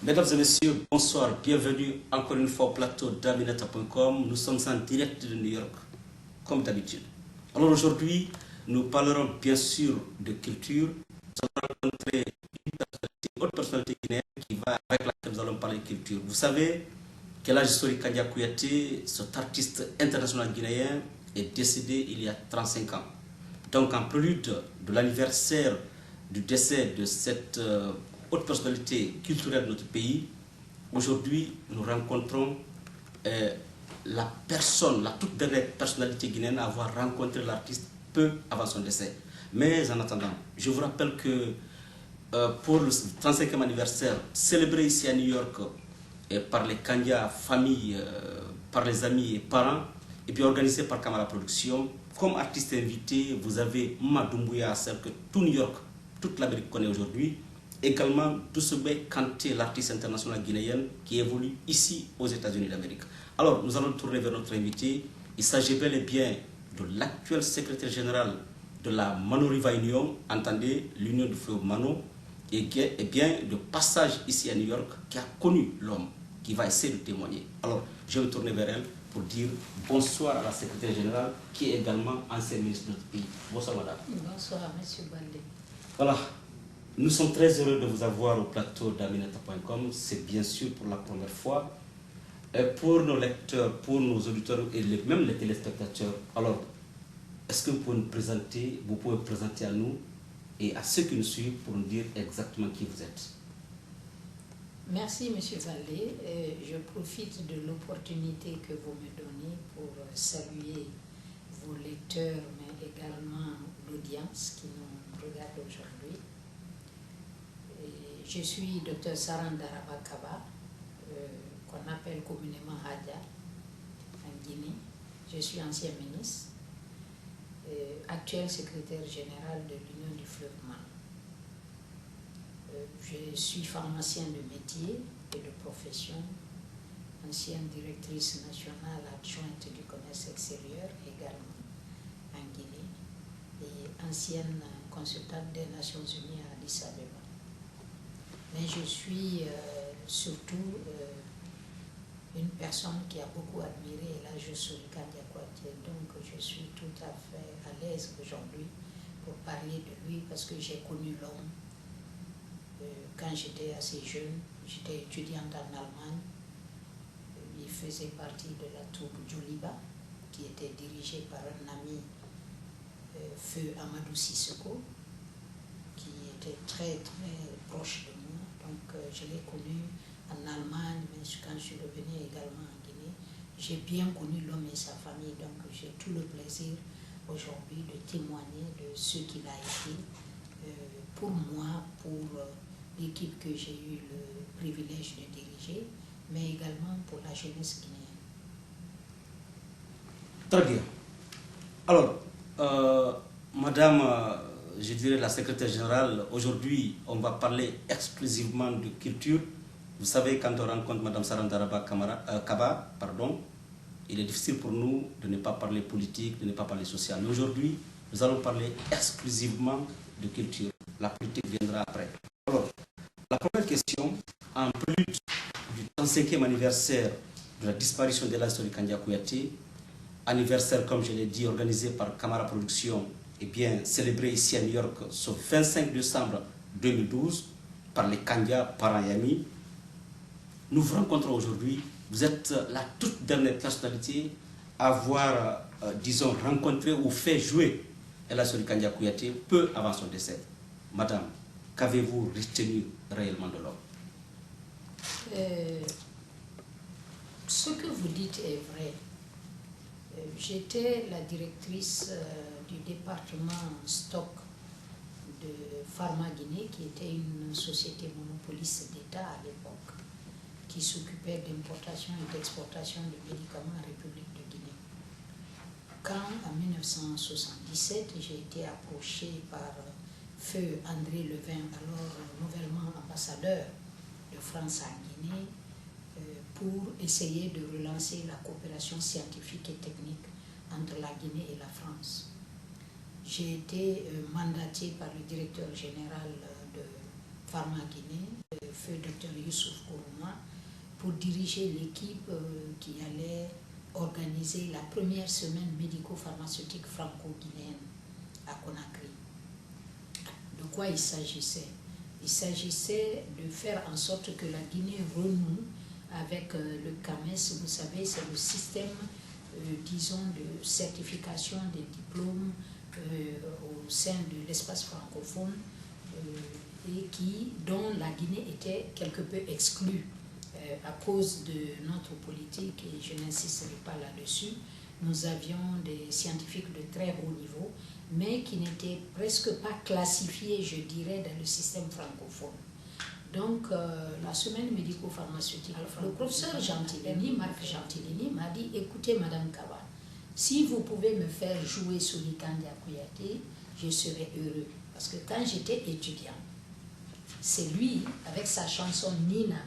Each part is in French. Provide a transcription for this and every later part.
Mesdames et messieurs, bonsoir, bienvenue encore une fois au plateau d'Aminata.com. Nous sommes en direct de New York, comme d'habitude. Alors aujourd'hui, nous parlerons bien sûr de culture. Nous allons rencontrer une autre personnalité guinéenne avec laquelle nous allons parler de culture. Vous savez qu'El Hadji Sori Kandia Kouyaté, cet artiste international guinéen, est décédé il y a 35 ans. Donc en prélude de l'anniversaire du décès de cette haute personnalité culturelle de notre pays, aujourd'hui nous rencontrons la toute dernière personnalité guinéenne à avoir rencontré l'artiste peu avant son décès. Mais en attendant, je vous rappelle que pour le 35e anniversaire célébré ici à New York par les Kandia familles, par les amis et parents, et puis organisé par Camara Productions, comme artiste invité, vous avez Madoumbouya, celle que tout New York, toute l'Amérique connaît aujourd'hui. Également, Dousoubé Kanté, l'artiste international guinéenne qui évolue ici aux États-Unis d'Amérique. Alors, nous allons tourner vers notre invité. Il s'agit bel et bien de l'actuel secrétaire général de la Mano River Union, entendez l'Union du fleuve Mano, et bien de passage ici à New York, qui a connu l'homme, qui va essayer de témoigner. Alors, je vais tourner vers elle pour dire bonsoir à la secrétaire générale, qui est également ancienne ministre de notre pays. Bonsoir, madame. Bonsoir, monsieur Baldé. Voilà. Nous sommes très heureux de vous avoir au plateau d'Aminata.com. C'est bien sûr pour la première fois. Pour nos lecteurs, pour nos auditeurs et même les téléspectateurs, alors, est-ce que vous pouvez vous présenter à nous et à ceux qui nous suivent pour nous dire exactement qui vous êtes? Merci, monsieur Baldé. Je profite de l'opportunité que vous me donnez pour saluer vos lecteurs, mais également l'audience qui nous regarde aujourd'hui. Je suis Dr Saran Daraba Kaba, qu'on appelle communément Hadja, en Guinée. Je suis ancien ministre, actuel secrétaire général de l'Union du fleuve Mano. Je suis pharmacienne de métier et de profession, ancienne directrice nationale adjointe du commerce extérieur également en Guinée et ancienne consultante des Nations Unies à Addis Abeba. Mais je suis surtout une personne qui a beaucoup admiré El Hadji Sori Kandia Kouyaté, donc je suis tout à fait à l'aise aujourd'hui pour parler de lui parce que j'ai connu l'homme quand j'étais assez jeune. J'étais étudiante en Allemagne. Il faisait partie de la troupe Djoliba qui était dirigée par un ami, Feu Amadou Sissoko, qui était très très proche de moi. Donc je l'ai connu en Allemagne, mais quand je suis revenue également en Guinée, j'ai bien connu l'homme et sa famille. Donc j'ai tout le plaisir aujourd'hui de témoigner de ce qu'il a été pour moi, pour l'équipe que j'ai eu le privilège de diriger, mais également pour la jeunesse guinéenne. Très bien. Alors, madame, je dirais la secrétaire générale, aujourd'hui, on va parler exclusivement de culture. Vous savez, quand on rencontre madame Saran Daraba Kaba, il est difficile pour nous de ne pas parler politique, de ne pas parler social. Mais aujourd'hui, nous allons parler exclusivement de culture. La politique viendra après. Alors, la première question, en prélude du 35e anniversaire de la disparition d'El Hadji Sori Kandia Kouyaté, anniversaire, comme je l'ai dit, organisé par Camara Productions, et bien célébré ici à New York ce 25 décembre 2012 par les Kandia, parents et amis. Nous vous rencontrons aujourd'hui. Vous êtes la toute dernière personnalité à avoir, disons, rencontré ou fait jouer El Hadji Sori Kandia Kouyaté peu avant son décès. Madame, qu'avez-vous retenu réellement de l'homme? Ce que vous dites est vrai. J'étais la directrice du département stock de Pharma Guinée, qui était une société monopoliste d'État à l'époque, qui s'occupait d'importation et d'exportation de médicaments en République de Guinée. Quand, en 1977, j'ai été approchée par Feu André Levin, alors nouvellement ambassadeur de France en Guinée, pour essayer de relancer la coopération scientifique et technique entre la Guinée et la France. J'ai été mandatée par le directeur général de Pharma Guinée, feu Dr Youssouf Kourouma pour diriger l'équipe qui allait organiser la première semaine médico-pharmaceutique franco-guinéenne à Conakry. De quoi il s'agissait? Il s'agissait de faire en sorte que la Guinée renoue avec le CAMES. Vous savez, c'est le système, disons, de certification des diplômes au sein de l'espace francophone et dont la Guinée était quelque peu exclue à cause de notre politique, et je n'insisterai pas là-dessus. Nous avions des scientifiques de très haut niveau, mais qui n'étaient presque pas classifiés, je dirais, dans le système francophone. Donc, la semaine médico-pharmaceutique, le professeur Gentilini, Marc Gentilini, m'a dit, écoutez, Madame Kaba, si vous pouvez me faire jouer Solikandi Kouyaté, je serai heureux. Parce que quand j'étais étudiant, c'est lui, avec sa chanson Nina,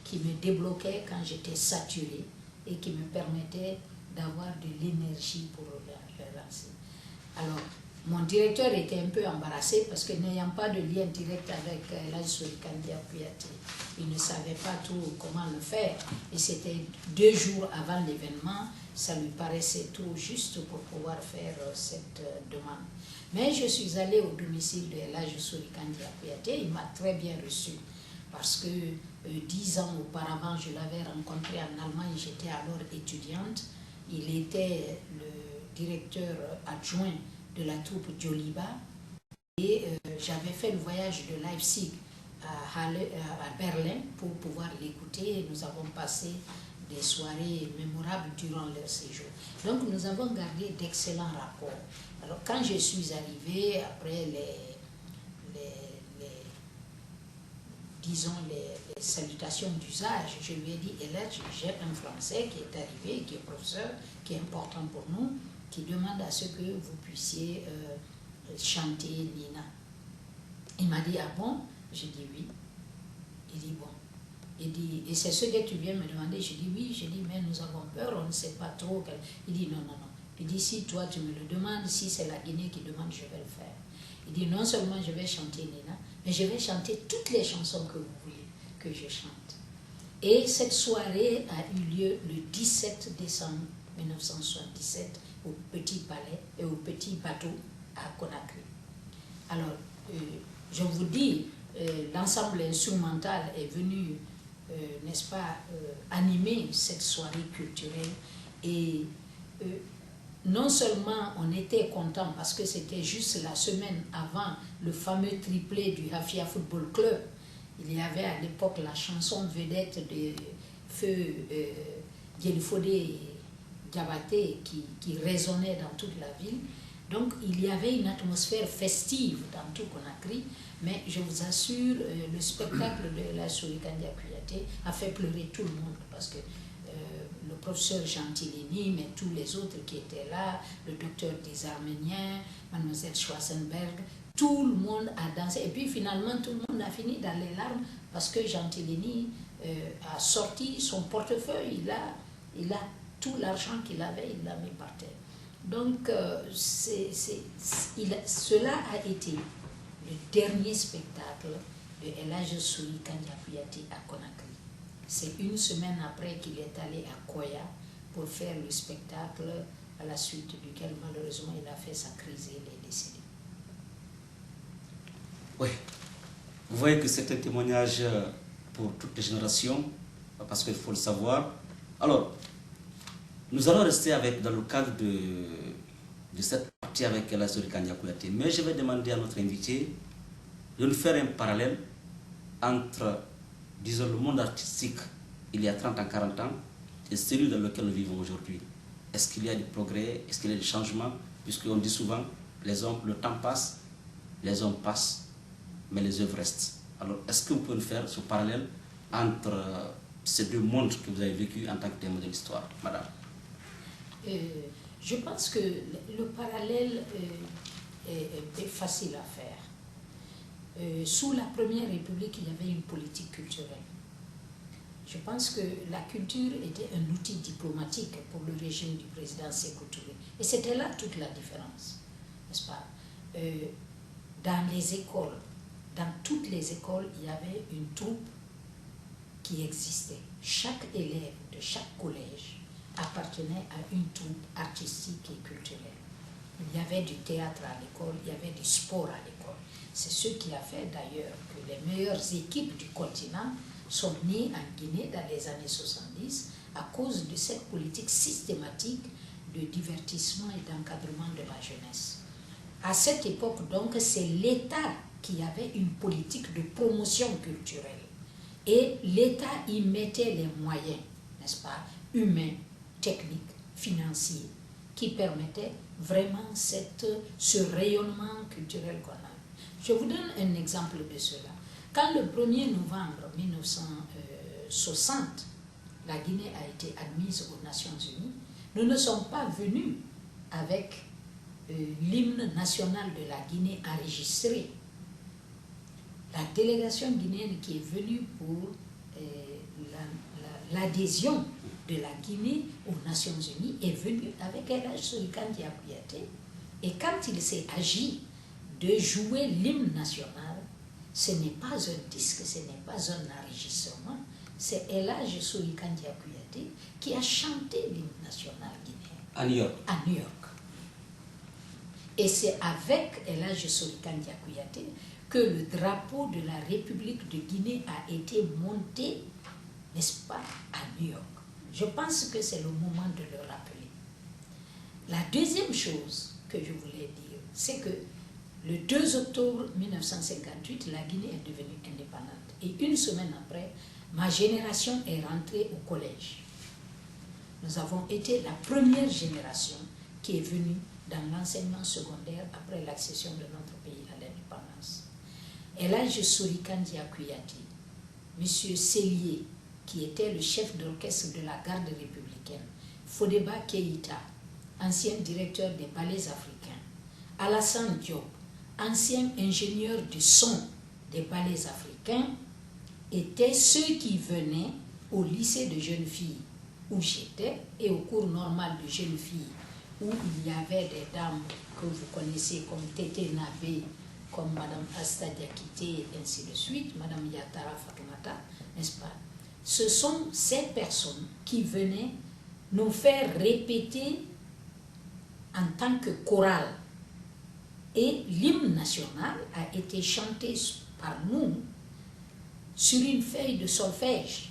qui me débloquait quand j'étais saturé et qui me permettait d'avoir de l'énergie pour le lancer. Alors, mon directeur était un peu embarrassé parce que n'ayant pas de lien direct avec la Solikandi Kouyaté, il ne savait pas tout comment le faire. Et c'était 2 jours avant l'événement, ça lui paraissait trop juste pour pouvoir faire cette demande. Mais je suis allée au domicile de la Solikandi Kouyaté, il m'a très bien reçu. Parce que 10 ans auparavant, je l'avais rencontré en Allemagne, j'étais alors étudiante. Il était le directeur adjoint de la troupe Joliba. Et j'avais fait le voyage de Leipzig à Berlin pour pouvoir l'écouter. Nous avons passé des soirées mémorables durant leur séjour. Donc nous avons gardé d'excellents rapports. Alors quand je suis arrivée, après disons les salutations d'usage, je lui ai dit, Elège, j'ai un Français qui est arrivé, qui est professeur, qui est important pour nous, qui demande à ce que vous puissiez chanter Nina. Il m'a dit, ah bon? J'ai dit oui. Il dit bon. Il dit, et c'est ce que tu viens me demander? Je dis oui. J'ai dit, mais nous avons peur, on ne sait pas trop. Il dit non, non, non. Il dit, si toi tu me le demandes, si c'est la Guinée qui demande, je vais le faire. Il dit, non seulement je vais chanter Nina, mais je vais chanter toutes les chansons que vous voulez que je chante. Et cette soirée a eu lieu le 17 décembre 1977 au Petit Palais et au Petit Bateau à Conakry. Alors, je vous dis, l'ensemble instrumental est venu, n'est-ce pas, animer cette soirée culturelle. Et non seulement on était content parce que c'était juste la semaine avant le fameux triplé du Hafia Football Club. Il y avait à l'époque la chanson vedette de feu Djelifodé Diabaté qui résonnait dans toute la ville. Donc il y avait une atmosphère festive dans tout Conakry, mais je vous assure, le spectacle de la Solikandi Kouyaté a fait pleurer tout le monde parce que le professeur Gentilini, mais tous les autres qui étaient là, le docteur des Arméniens, mademoiselle Schwarzenberg, tout le monde a dansé. Et puis finalement, tout le monde a fini dans les larmes parce que Gentilini a sorti son portefeuille. Il a tout l'argent qu'il avait, il l'a mis par terre. Donc, cela a été le dernier spectacle de El Hadji Solikandi Kouyaté à Conakry. C'est une semaine après qu'il est allé à Koya pour faire le spectacle, à la suite duquel malheureusement il a fait sa crise et il est décédé. Oui, vous voyez que c'est un témoignage pour toutes les générations, parce qu'il faut le savoir. Alors, nous allons rester dans le cadre de cette partie avec la Solikandi Kouyaté, mais je vais demander à notre invité de nous faire un parallèle entre, disons, le monde artistique il y a 30 ans, 40 ans et celui dans lequel nous vivons aujourd'hui. Est-ce qu'il y a du progrès? Est-ce qu'il y a des changements? Puisqu'on dit souvent, le temps passe, les hommes passent, mais les œuvres restent. Alors, est-ce que vous pouvez nous faire ce parallèle entre ces deux mondes que vous avez vécu en tant que témoin de l'histoire, madame? Je pense que le parallèle est facile à faire. Sous la Première République, il y avait une politique culturelle. Je pense que la culture était un outil diplomatique pour le régime du président Sékou Touré. Et c'était là toute la différence, n'est-ce pas? Dans les écoles, dans toutes les écoles, il y avait une troupe qui existait. Chaque élève de chaque collège appartenait à une troupe artistique et culturelle. Il y avait du théâtre à l'école, il y avait du sport à l'école. C'est ce qui a fait d'ailleurs que les meilleures équipes du continent sont nées en Guinée dans les années 70 à cause de cette politique systématique de divertissement et d'encadrement de la jeunesse. À cette époque, donc, c'est l'État qui avait une politique de promotion culturelle. Et l'État y mettait les moyens, n'est-ce pas, humains, techniques, financiers, qui permettaient vraiment ce rayonnement culturel qu'on a. Je vous donne un exemple de cela. Quand le 1er novembre 1960, la Guinée a été admise aux Nations Unies, nous ne sommes pas venus avec l'hymne national de la Guinée enregistré. La délégation guinéenne qui est venue pour l'adhésion de la Guinée aux Nations Unies est venue avec El Hadj Sorikan Dia Kouyaté. Et quand il s'est agi de jouer l'hymne national, ce n'est pas un disque, ce n'est pas un enregistrement, c'est El Hadj Sorikan Dia Kouyaté qui a chanté l'hymne national guinéen. À New York. À New York. Et c'est avec El Hadj Sorikan Dia Kouyaté que le drapeau de la République de Guinée a été monté, n'est-ce pas, à New York. Je pense que c'est le moment de le rappeler. La deuxième chose que je voulais dire, c'est que le 2 octobre 1958, la Guinée est devenue indépendante. Et une semaine après, ma génération est rentrée au collège. Nous avons été la première génération qui est venue dans l'enseignement secondaire après l'accession de notre pays à l'indépendance. El Hadj Sorikan Dia Kouyaté, M. Sellier, qui était le chef d'orchestre de la garde républicaine, Fodeba Keïta, ancien directeur des ballets africains, Alassane Diop, ancien ingénieur du son des ballets africains, étaient ceux qui venaient au lycée de jeunes filles où j'étais et au cours normal de jeunes filles où il y avait des dames que vous connaissez comme Tété Nabé, comme Madame Asta Diakité, et ainsi de suite, Madame Yatara Fatoumata, n'est-ce pas? Ce sont ces personnes qui venaient nous faire répéter en tant que chorale. Et l'hymne national a été chanté par nous sur une feuille de solfège.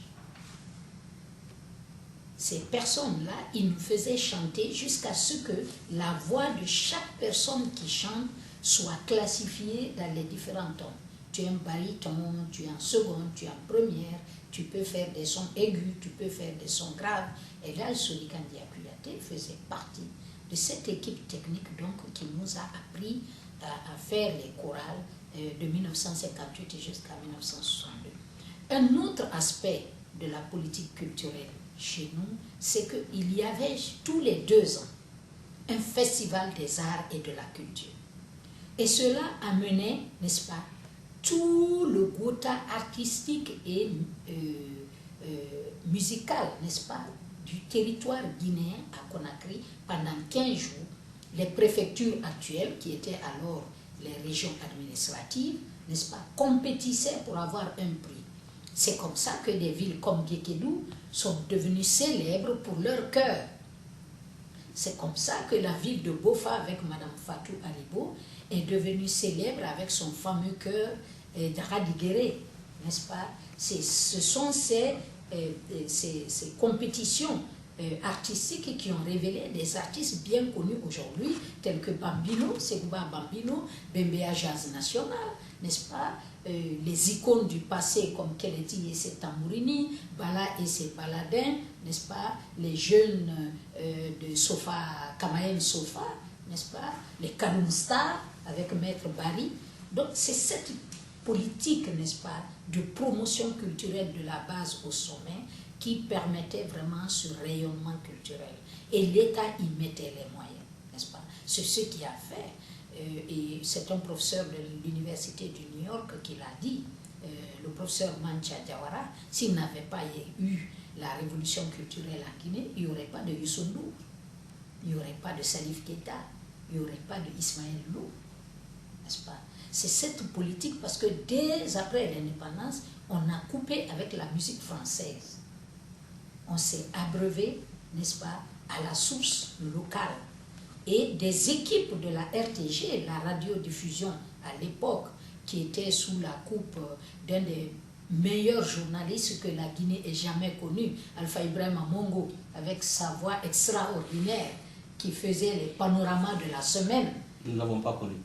Ces personnes-là, ils nous faisaient chanter jusqu'à ce que la voix de chaque personne qui chante soit classifiée dans les différents tons. Tu es un baryton, tu es en seconde, tu es en première, tu peux faire des sons aigus, tu peux faire des sons graves. Et là, Sorikan Dia Kouyaté faisait partie de cette équipe technique donc, qui nous a appris à faire les chorales de 1958 jusqu'à 1962. Un autre aspect de la politique culturelle chez nous, c'est qu'il y avait tous les 2 ans un festival des arts et de la culture. Et cela amenait, n'est-ce pas, tout le quota artistique et musical, n'est-ce pas, du territoire guinéen à Conakry pendant 15 jours. Les préfectures actuelles, qui étaient alors les régions administratives, n'est-ce pas, compétissaient pour avoir un prix. C'est comme ça que des villes comme Guékédou sont devenues célèbres pour leur chœur. C'est comme ça que la ville de Bofa, avec Madame Fatou Alibo, est devenue célèbre avec son fameux chœur d'Aradigéré, n'est-ce pas? Ce sont ces compétitions artistiques qui ont révélé des artistes bien connus aujourd'hui, tels que Bambino, Segouba Bambino, Bembea Jazz National, n'est-ce pas? Les icônes du passé comme Keleti et ses Tambourini, Bala et ses Baladins, n'est-ce pas? Les jeunes de Sofa, Kamaen Sofa, n'est-ce pas? Les Kanoum Stars avec Maître Barry. Donc c'est cette politique, n'est-ce pas, de promotion culturelle de la base au sommet qui permettait vraiment ce rayonnement culturel. Et l'État y mettait les moyens, n'est-ce pas? C'est ce qui a fait. Et c'est un professeur de l'université de New York qui l'a dit, le professeur Mancha Diawara, s'il n'avait pas eu la révolution culturelle en Guinée, il n'y aurait pas de Youssou N'Dour, il n'y aurait pas de Salif Keita, il n'y aurait pas de Ismaël Lô, n'est-ce pas? C'est cette politique parce que dès après l'indépendance, on a coupé avec la musique française. On s'est abreuvé, n'est-ce pas, à la source locale. Et des équipes de la RTG, la radiodiffusion à l'époque, qui était sous la coupe d'un des meilleurs journalistes que la Guinée ait jamais connu, Alpha Ibrahima Mongo, avec sa voix extraordinaire, qui faisait les panoramas de la semaine. Nous ne l'avons pas connu.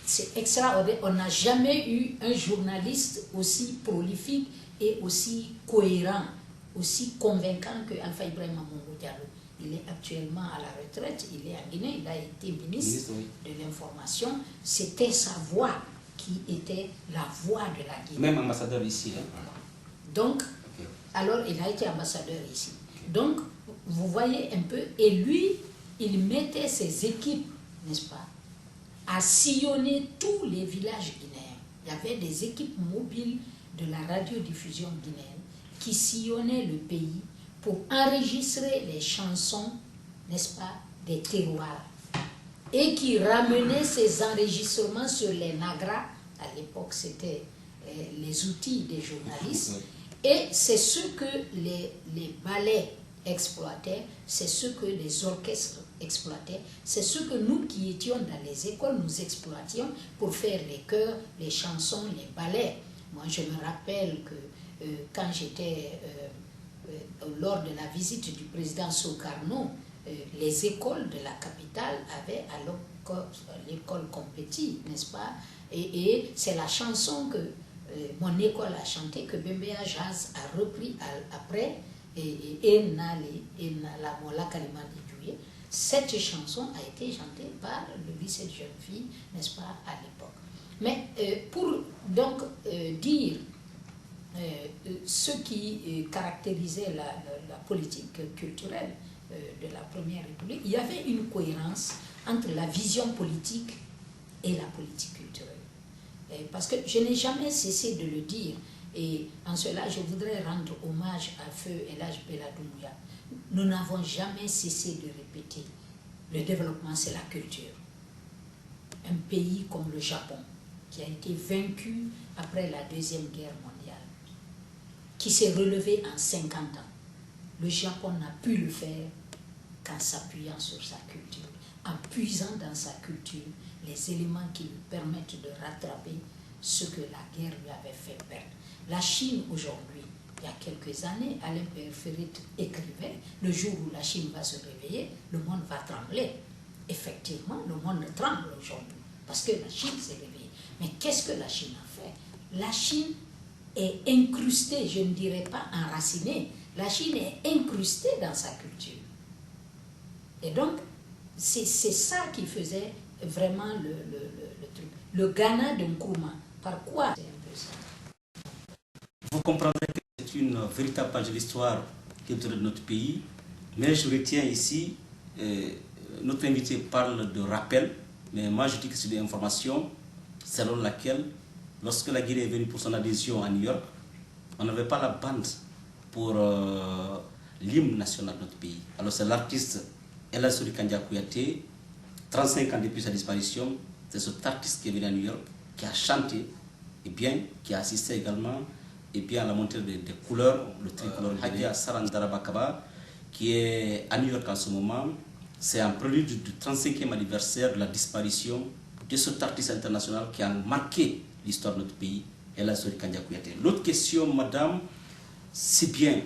C'est extraordinaire. On n'a jamais eu un journaliste aussi prolifique et aussi cohérent, aussi convaincant que Alpha Ibrahima Mongo Diallo. Il est actuellement à la retraite, il est à Guinée, il a été ministre de l'information. C'était sa voix qui était la voix de la Guinée. Même ambassadeur ici. Hein? Donc, alors il a été ambassadeur ici. Donc, vous voyez un peu, et lui, il mettait ses équipes, n'est-ce pas, à sillonner tous les villages guinéens. Il y avait des équipes mobiles de la radiodiffusion guinéenne qui sillonnaient le pays pour enregistrer les chansons, n'est-ce pas, des terroirs, et qui ramenaient ces enregistrements sur les nagras. À l'époque, c'était les outils des journalistes, et c'est ce que les ballets exploitaient, c'est ce que les orchestres exploitaient, c'est ce que nous qui étions dans les écoles, nous exploitions pour faire les chœurs, les chansons, les ballets. Moi, je me rappelle que quand j'étais lors de la visite du président Sukarno, les écoles de la capitale avaient à l'école Compétit, n'est-ce pas? Et c'est la chanson que mon école a chantée, que Bembea Jazz a repris après, et la Mola Kalimani Djouye. Cette chanson a été chantée par le lycée de jeunes filles, n'est-ce pas, à l'époque. Mais pour donc dire ce qui caractérisait la politique culturelle de la Première République, il y avait une cohérence entre la vision politique et la politique culturelle. Parce que je n'ai jamais cessé de le dire, et en cela je voudrais rendre hommage à Feu Elhadji Bella Doumbouya. Nous n'avons jamais cessé de répéter, le développement c'est la culture. Un pays comme le Japon, qui a été vaincu après la Deuxième Guerre mondiale, qui s'est relevé en 50 ans. Le Japon n'a pu le faire qu'en s'appuyant sur sa culture, en puisant dans sa culture les éléments qui lui permettent de rattraper ce que la guerre lui avait fait perdre. La Chine aujourd'hui, il y a quelques années, Alain Peyrefitte écrivait, le jour où la Chine va se réveiller, le monde va trembler. Effectivement, le monde tremble aujourd'hui, parce que la Chine s'est réveillée. Mais qu'est-ce que la Chine a fait? La Chine est incrustée, je ne dirais pas enracinée, la Chine est incrustée dans sa culture. Et donc, c'est ça qui faisait vraiment le truc. Le Ghana de Nkrumah, par quoi? C'est un peu ça. Vous comprendrez que c'est une véritable page de l'histoire culturelle de notre pays, mais je retiens ici, notre invité parle de rappel, mais moi je dis que c'est une information selon laquelle, lorsque la Guinée est venue pour son adhésion à New York, on n'avait pas la bande pour l'hymne national de notre pays. Alors c'est l'artiste Elhadji Sori Kandia Kouyaté, 35 ans depuis sa disparition, c'est cet artiste qui est venu à New York, qui a chanté, et bien, qui a assisté également et bien, à la montée des couleurs, le tricolore Hadja Sarandarabakaba, qui est à New York en ce moment. C'est un prélude du 35e anniversaire de la disparition de cet artiste international qui a marqué l'histoire de notre pays, Elhadji Sori Kandia Kouyaté. L'autre question, madame, c'est bien,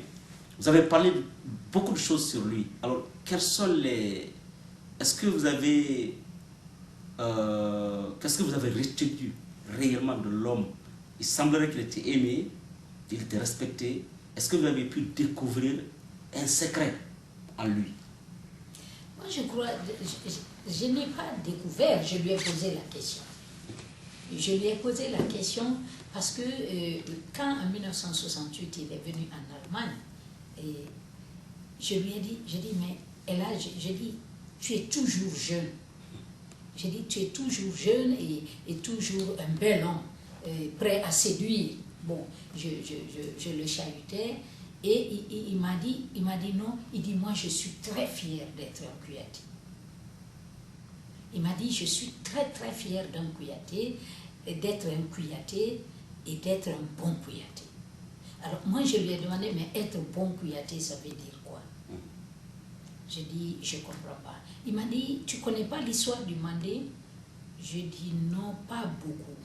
vous avez parlé de beaucoup de choses sur lui. Alors, quels sont les... Est-ce que vous avez... qu'est-ce que vous avez retenu réellement de l'homme? Il semblerait qu'il était aimé, il était respecté. Est-ce que vous avez pu découvrir un secret en lui? Moi, je crois, je n'ai pas découvert, je lui ai posé la question. Je lui ai posé la question parce que quand en 1968 il est venu en Allemagne, et je lui ai dit, mais Elhadji, je dis, tu es toujours jeune. J'ai dit, tu es toujours jeune et toujours un bel homme, prêt à séduire. Bon, je le chahutais et il m'a dit non, il dit, moi je suis très fier d'être un Kouyaté. Il m'a dit, je suis très fier d'un Kouyaté, d'être un Kouyaté et d'être un bon Kouyaté. Alors moi je lui ai demandé, mais être bon Kouyaté, ça veut dire quoi? J'ai dit, je ne comprends pas. Il m'a dit, tu ne connais pas l'histoire du Mandé? Je dis, non, pas beaucoup.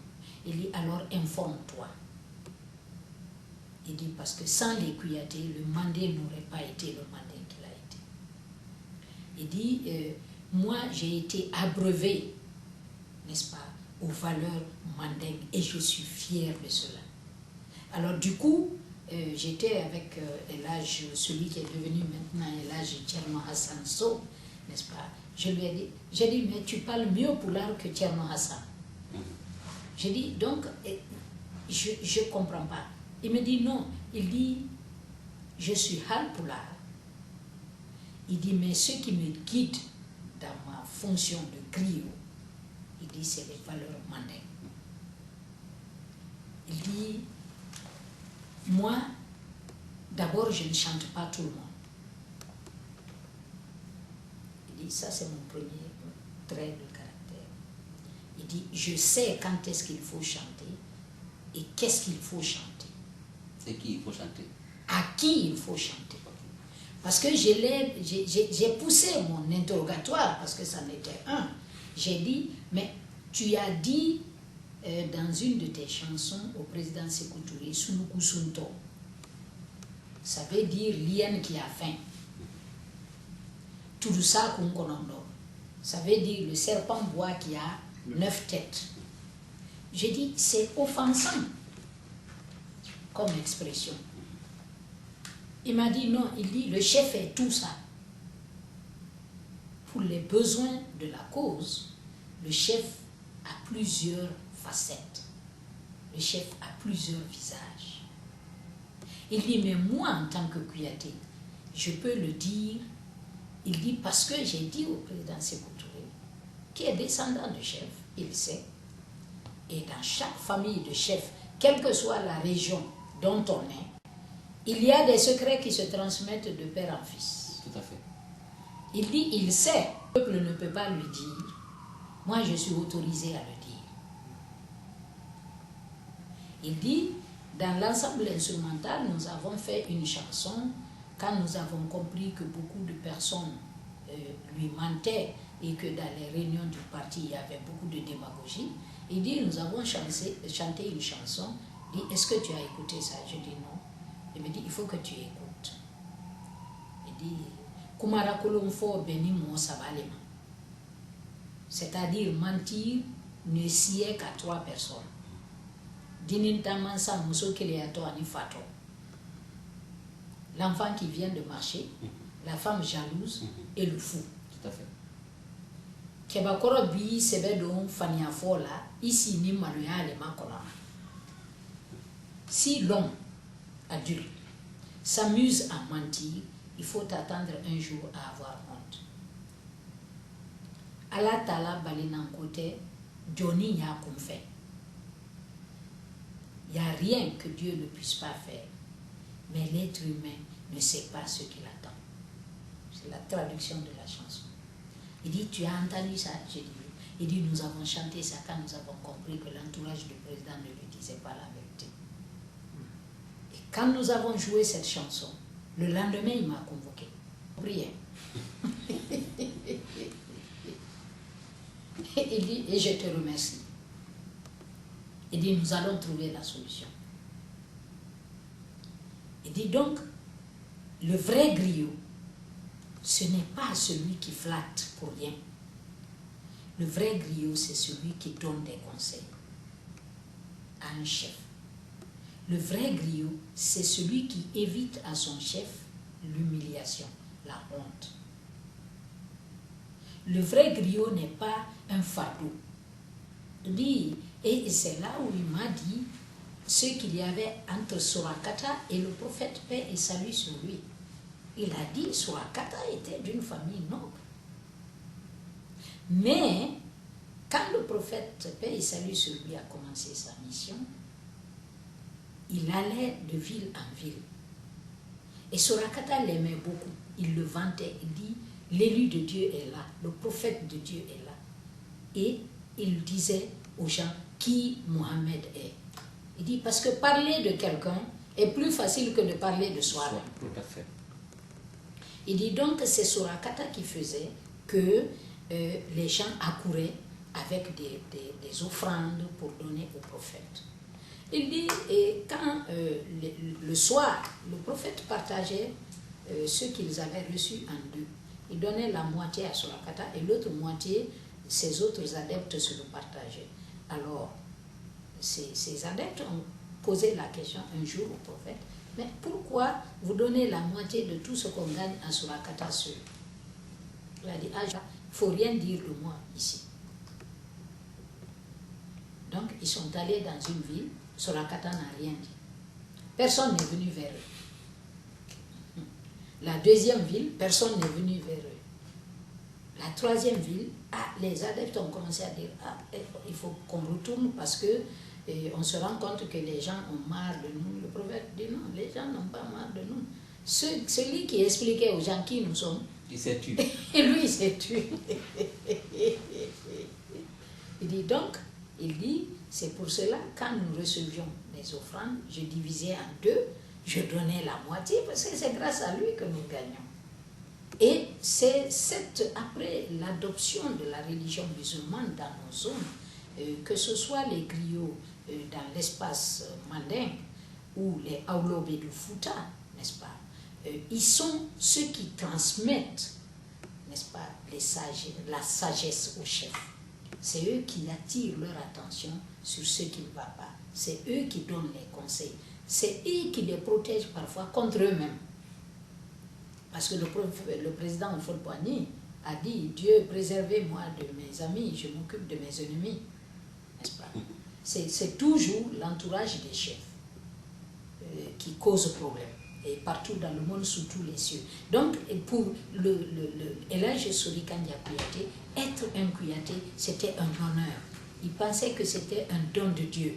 Il dit, alors informe-toi. Il dit, parce que sans les Kouyaté, le Mandé n'aurait pas été le Mandé qu'il a été. Il dit, moi j'ai été abreuvé, n'est-ce pas, aux valeurs mandingues et je suis fier de cela. Alors du coup, j'étais avec Elhadj, celui qui est devenu maintenant Elhadj Thierno Hassan Sow, n'est-ce pas? Je lui ai dit, j'ai dit, mais tu parles mieux Pulaar que Thierno Hassan. J'ai dit, donc, je ne comprends pas. Il me dit non, il dit, je suis Hal Pulaar. Il dit, mais ce qui me guide dans ma fonction de griot, il dit, c'est les valeurs mandingues. Il dit, moi, d'abord, je ne chante pas tout le monde. Il dit, ça c'est mon premier trait de caractère. Il dit, je sais quand est-ce qu'il faut chanter et qu'est-ce qu'il faut chanter. C'est qui il faut chanter? À qui il faut chanter. Parce que j'ai poussé mon interrogatoire, parce que ça n'était un. J'ai dit, mais tu as dit dans une de tes chansons au président Sékou Touré, Sunuku Sunto. Ça veut dire l'hyène qui a faim. Turusa Kunkonondo. Ça veut dire le serpent bois qui a 9 têtes. J'ai dit, c'est offensant comme expression. Il m'a dit non, il dit le chef fait tout ça. Pour les besoins de la cause, le chef a plusieurs facettes. Le chef a plusieurs visages. Il dit, mais moi en tant que Kouyaté, je peux le dire, il dit parce que j'ai dit au président Sékou Touré, qui est descendant de chef, il sait, et dans chaque famille de chef, quelle que soit la région dont on est, il y a des secrets qui se transmettent de père en fils. Tout à fait. Il dit, il sait, le peuple ne peut pas lui dire, moi je suis autorisé à le dire. Il dit, dans l'ensemble instrumental, nous avons fait une chanson quand nous avons compris que beaucoup de personnes lui mentaient et que dans les réunions du parti, il y avait beaucoup de démagogie. Il dit, nous avons chanté une chanson. Il dit, est-ce que tu as écouté ça? Je dis non. Il me dit, il faut que tu écoutes. Il dit, Kumara Kolomfo Beni Mo Sabalema. C'est-à-dire, mentir ne sied qu'à 3 personnes. Dinintamansa Muso Keleato Anifato. L'enfant qui vient de marcher, la femme jalouse et le fou. Tout à fait. Kebakoro bi sebedon Fania Fola, ici ni Manuya le Makona. Si l'homme adulte s'amuse à mentir, il faut attendre un jour à avoir honte. Allah Tala Balinan côté, Johnny Nya fait. Il n'y a rien que Dieu ne puisse pas faire. Mais l'être humain ne sait pas ce qu'il attend. C'est la traduction de la chanson. Il dit, tu as entendu ça? J'ai dit oui. Il dit, nous avons chanté ça quand nous avons compris que l'entourage du président ne lui disait pas la vérité. Et quand nous avons joué cette chanson, le lendemain, il m'a convoqué. Prière. Il dit, et je te remercie. Il dit, nous allons trouver la solution. Il dit donc, le vrai griot, ce n'est pas celui qui flatte pour rien. Le vrai griot, c'est celui qui donne des conseils à un chef. Le vrai griot, c'est celui qui évite à son chef l'humiliation, la honte. Le vrai griot n'est pas un fardeau. Et c'est là où il m'a dit ce qu'il y avait entre Surakata et le prophète, paix et salut sur lui. Il a dit Surakata était d'une famille noble. Mais quand le prophète, paix et salut sur lui, a commencé sa mission, il allait de ville en ville. Et Surakata l'aimait beaucoup. Il le vantait. Il dit, l'élu de Dieu est là, le prophète de Dieu est là. Et il disait aux gens qui Mohammed est. Il dit, parce que parler de quelqu'un est plus facile que de parler de soi-même. Tout à fait. Il dit donc que c'est Surakata qui faisait que les gens accouraient avec des offrandes pour donner au prophète. Il dit, et quand le soir, le prophète partageait ce qu'ils avaient reçu en deux. Il donnait la moitié à Surakata et l'autre moitié, ses autres adeptes se le partageaient. Alors, ces adeptes ont posé la question un jour au prophète, mais pourquoi vous donnez la moitié de tout ce qu'on gagne à Surakata seul? Il a dit, il ne faut rien dire de moi ici. Donc, ils sont allés dans une ville, Surakata n'a rien dit. Personne n'est venu vers eux. La deuxième ville, personne n'est venu vers eux. La troisième ville, les adeptes ont commencé à dire, il faut qu'on retourne parce que on se rend compte que les gens ont marre de nous. Le prophète dit non, les gens n'ont pas marre de nous. Celui qui expliquait aux gens qui nous sommes, il s'est tué. Et lui, il s'est tué. Il dit donc, c'est pour cela, quand nous recevions les offrandes, je divisais en deux, je donnais la moitié, parce que c'est grâce à lui que nous gagnons. Et c'est après l'adoption de la religion musulmane dans nos zones, que ce soit les griots dans l'espace mandingue ou les Aulobé de Fouta, n'est-ce pas, ils sont ceux qui transmettent, n'est-ce pas, la sagesse aux chefs. C'est eux qui attirent leur attention sur ce qui ne va pas. C'est eux qui donnent les conseils. C'est eux qui les protègent parfois contre eux-mêmes. Parce que le président Houphouët-Boigny a dit, Dieu, préservez-moi de mes amis, je m'occupe de mes ennemis. N'est-ce pas? C'est toujours l'entourage des chefs qui cause problème. Et partout dans le monde, sous tous les cieux. Donc, pour El Hadji Sori Kandia Kouyaté, être un Kouyaté, c'était un honneur. Il pensait que c'était un don de Dieu.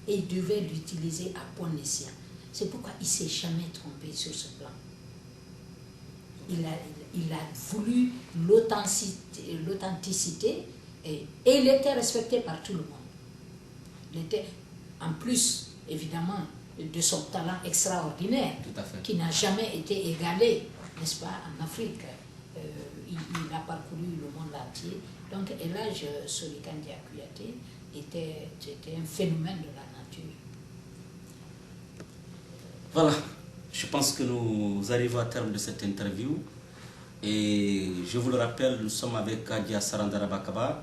Et il devait l'utiliser à bon escient. C'est pourquoi il ne s'est jamais trompé sur ce plan. Il a voulu l'authenticité et il était respecté par tout le monde. Il était, en plus, évidemment, de son talent extraordinaire, qui n'a jamais été égalé, n'est-ce pas, en Afrique. Il a parcouru le monde entier. Donc, El Hadji Sori Kandia Kouyaté était un phénomène de la nature. Voilà, je pense que nous arrivons à terme de cette interview. Et je vous le rappelle, nous sommes avec Kadia Sarandara Bakaba,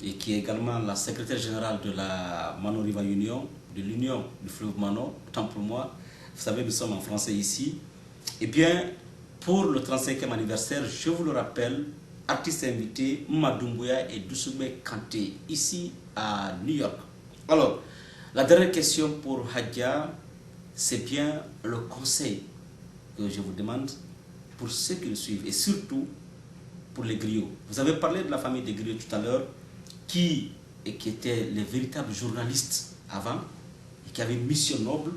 et qui est également la secrétaire générale de la Mano River Union, de l'Union du fleuve Mano, autant pour moi. Vous savez, nous sommes en français ici. Eh bien, pour le 35e anniversaire, je vous le rappelle, artistes invités, Madoumbouya et Dousoubé Kanté, ici à New York. Alors, la dernière question pour Hadja, c'est bien le conseil que je vous demande pour ceux qui le suivent, et surtout pour les griots. Vous avez parlé de la famille des griots tout à l'heure, qui étaient les véritables journalistes avant, et qui avaient une mission noble,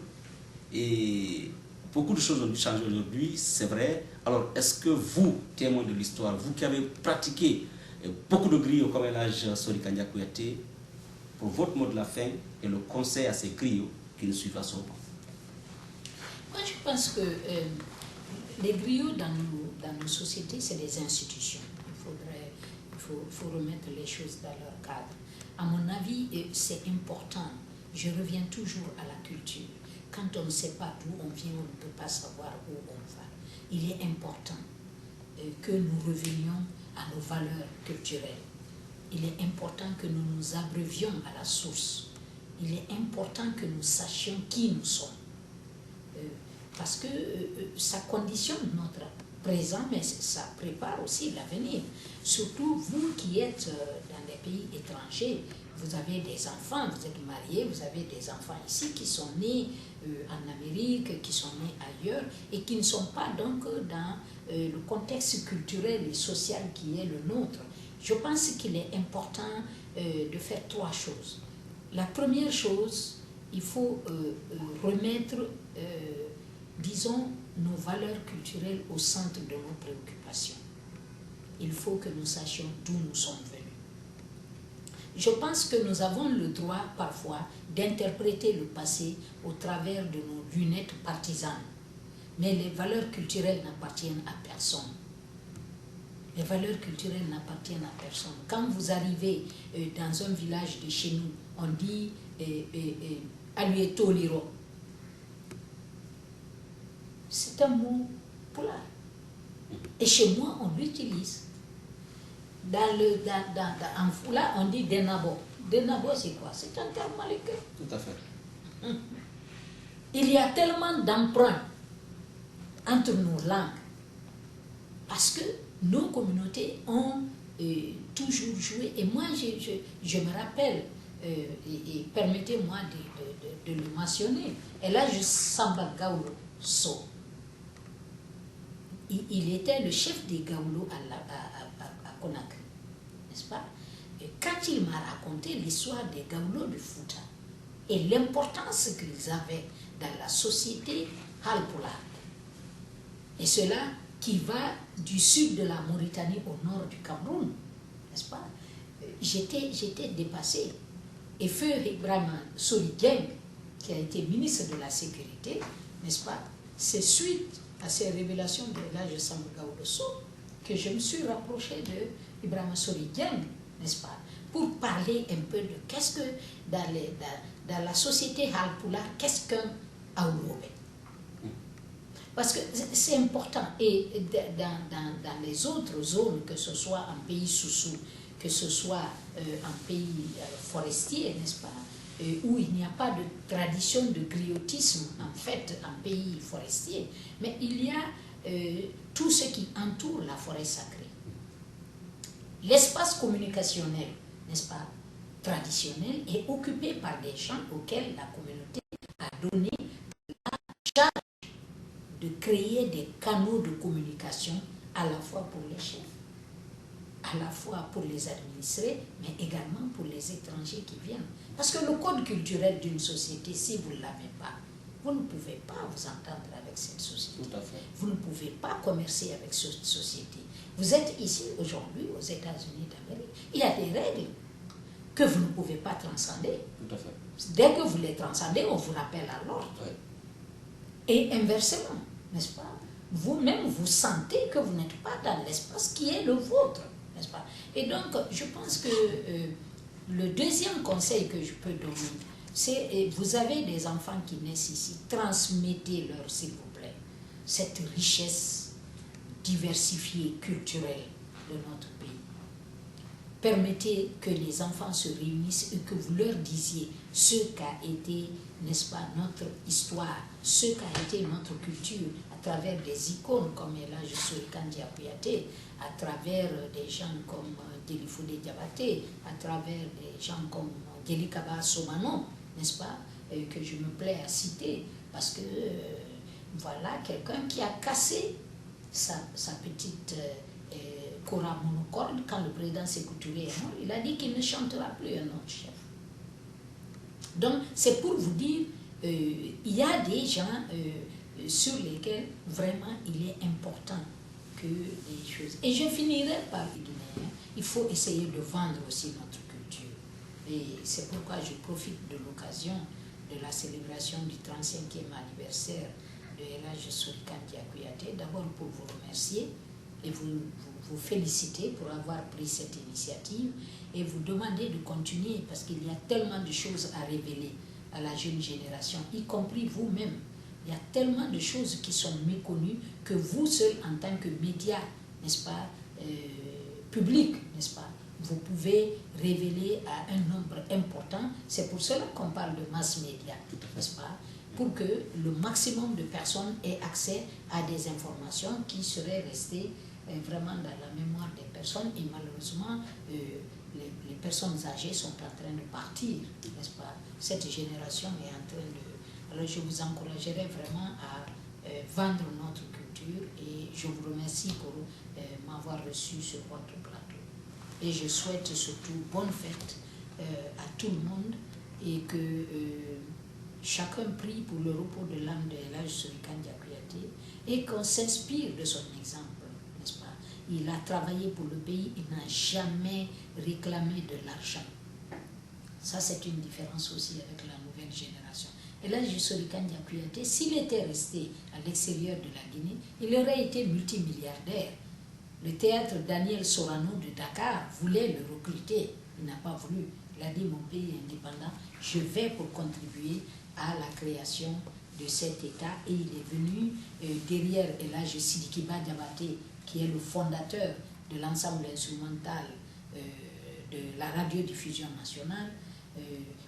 et beaucoup de choses ont dû changer aujourd'hui, c'est vrai. Alors, est-ce que vous, témoins de l'histoire, vous qui avez pratiqué beaucoup de griots comme El Hadji Sori Kandia Kouyaté, pour votre mot de la fin et le conseil à ces griots qui nous suivent à son banc? Moi, je pense que les griots dans nos sociétés, c'est des institutions. Il faut remettre les choses dans leur cadre. À mon avis, c'est important. Je reviens toujours à la culture. Quand on ne sait pas d'où on vient, on ne peut pas savoir où on va. Il est important que nous revenions à nos valeurs culturelles. Il est important que nous nous abreuvions à la source. Il est important que nous sachions qui nous sommes. Parce que ça conditionne notre présent, mais ça prépare aussi l'avenir. Surtout vous qui êtes dans des pays étrangers, vous avez des enfants, vous êtes mariés, vous avez des enfants ici qui sont nés en Amérique, qui sont nés ailleurs, et qui ne sont pas donc dans le contexte culturel et social qui est le nôtre. Je pense qu'il est important de faire trois choses. La première chose, il faut remettre, disons, nos valeurs culturelles au centre de nos préoccupations. Il faut que nous sachions d'où nous sommes venus. je pense que nous avons le droit parfois d'interpréter le passé au travers de nos lunettes partisanes. Mais les valeurs culturelles n'appartiennent à personne. Les valeurs culturelles n'appartiennent à personne. Quand vous arrivez dans un village de chez nous, on dit Alueto Liro. C'est un mot pulaar. Et chez moi, on l'utilise. En Fula, on dit Denabo. Denabo, c'est quoi? C'est un terme malais. Tout à fait. Il y a tellement d'emprunts entre nos langues parce que nos communautés ont toujours joué. Et moi, je me rappelle, et permettez-moi de le mentionner, et là, je Samba Gaulo So. Il était le chef des Gaulo à Conakry, n'est-ce pas? Et quand il m'a raconté l'histoire des Gaulo de Fouta et l'importance qu'ils avaient dans la société halpulaar, et cela qui va du sud de la Mauritanie au nord du Cameroun, n'est-ce pas? J'étais dépassée. Et Feu Ibrahima Soli Dieng, qui a été ministre de la Sécurité, n'est-ce pas? C'est suite à ces révélations de l'âge Samba Gaulo So que je me suis rapprochée de Ibrahima Soli Dieng, n'est-ce pas? Pour parler un peu de qu'est-ce que dans la société halpulaar, qu'est-ce qu'un Aoulobe. Parce que c'est important. Et dans les autres zones, que ce soit en pays sous-sous, que ce soit en pays forestier, n'est-ce pas, où il n'y a pas de tradition de griotisme, en fait, en pays forestier, mais il y a tout ce qui entoure la forêt sacrée. L'espace communicationnel, n'est-ce pas, traditionnel, est occupé par des gens auxquels la communauté a donné la charge de créer des canaux de communication à la fois pour les chefs, à la fois pour les administrés, mais également pour les étrangers qui viennent. Parce que le code culturel d'une société, si vous ne l'avez pas, vous ne pouvez pas vous entendre avec cette société. Tout à fait. Vous ne pouvez pas commercer avec cette société. Vous êtes ici aujourd'hui aux États-Unis d'Amérique. Il y a des règles que vous ne pouvez pas transcender. Tout à fait. Dès que vous les transcendez, on vous rappelle à l'ordre. Oui. Et inversement, n'est-ce pas? Vous-même, vous sentez que vous n'êtes pas dans l'espace qui est le vôtre, n'est-ce pas? Et donc, je pense que le deuxième conseil que je peux donner, c'est, vous avez des enfants qui naissent ici, transmettez-leur, s'il vous plaît, cette richesse diversifiée, culturelle de notre pays. Permettez que les enfants se réunissent et que vous leur disiez ce qu'a été, n'est-ce pas, notre histoire, ce qu'a été notre culture, à travers des icônes comme Elhadji Sorikan Diakouyaté, à travers des gens comme Délifodé Diabaté, à travers des gens comme Delikaba Somano, n'est-ce pas, que je me plais à citer, parce que voilà quelqu'un qui a cassé sa petite Cora monocorde quand le président Sékou Touré est mort. Il a dit qu'il ne chantera plus un autre chef. Donc c'est pour vous dire, il y a des gens sur lesquels vraiment il est important que les choses... Et je finirai par dire, il faut essayer de vendre aussi notre culture. Et c'est pourquoi je profite de l'occasion de la célébration du 35e anniversaire de Elhadji Sorikan Diakouyaté, d'abord pour vous remercier et vous féliciter pour avoir pris cette initiative et vous demander de continuer parce qu'il y a tellement de choses à révéler à la jeune génération, y compris vous-même. Il y a tellement de choses qui sont méconnues que vous seul, en tant que média, n'est-ce pas, public, n'est-ce pas, vous pouvez révéler à un nombre important. C'est pour cela qu'on parle de mass média, n'est-ce pas, pour que le maximum de personnes aient accès à des informations qui seraient restées vraiment dans la mémoire des personnes. Et malheureusement, les personnes âgées sont en train de partir, n'est-ce pas. Cette génération est en train de... Alors je vous encouragerai vraiment à vendre notre culture et je vous remercie pour m'avoir reçu sur votre plateau. Et je souhaite surtout bonne fête à tout le monde et que chacun prie pour le repos de l'âme de Elhadji Sorikan Diakouyaté et qu'on s'inspire de son exemple, n'est-ce pas. Il a travaillé pour le pays, il n'a jamais réclamé de l'argent. Ça, c'est une différence aussi avec la nouvelle génération. Et là, Sorikandia Kouyaté, s'il était resté à l'extérieur de la Guinée, il aurait été multimilliardaire. Le théâtre Daniel Sorano de Dakar voulait le recruter. Il n'a pas voulu. Il a dit, mon pays est indépendant, je vais pour contribuer à la création de cet État. Et il est venu derrière Elhadji Sidiki Bah Diabaté, qui est le fondateur de l'ensemble instrumental de la radiodiffusion nationale.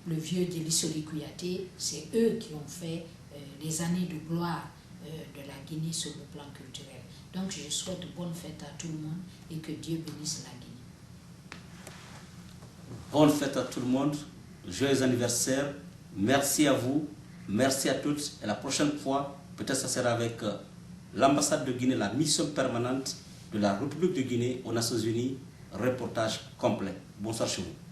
Le vieux Deli Soli Kouyaté, c'est eux qui ont fait les années de gloire de la Guinée sur le plan culturel. Donc je souhaite bonne fête à tout le monde et que Dieu bénisse la Guinée. Bonne fête à tout le monde, joyeux anniversaire, merci à vous, merci à toutes. Et la prochaine fois, peut-être ça sera avec l'ambassade de Guinée, la mission permanente de la République de Guinée aux Nations Unies, reportage complet. Bonsoir chez vous.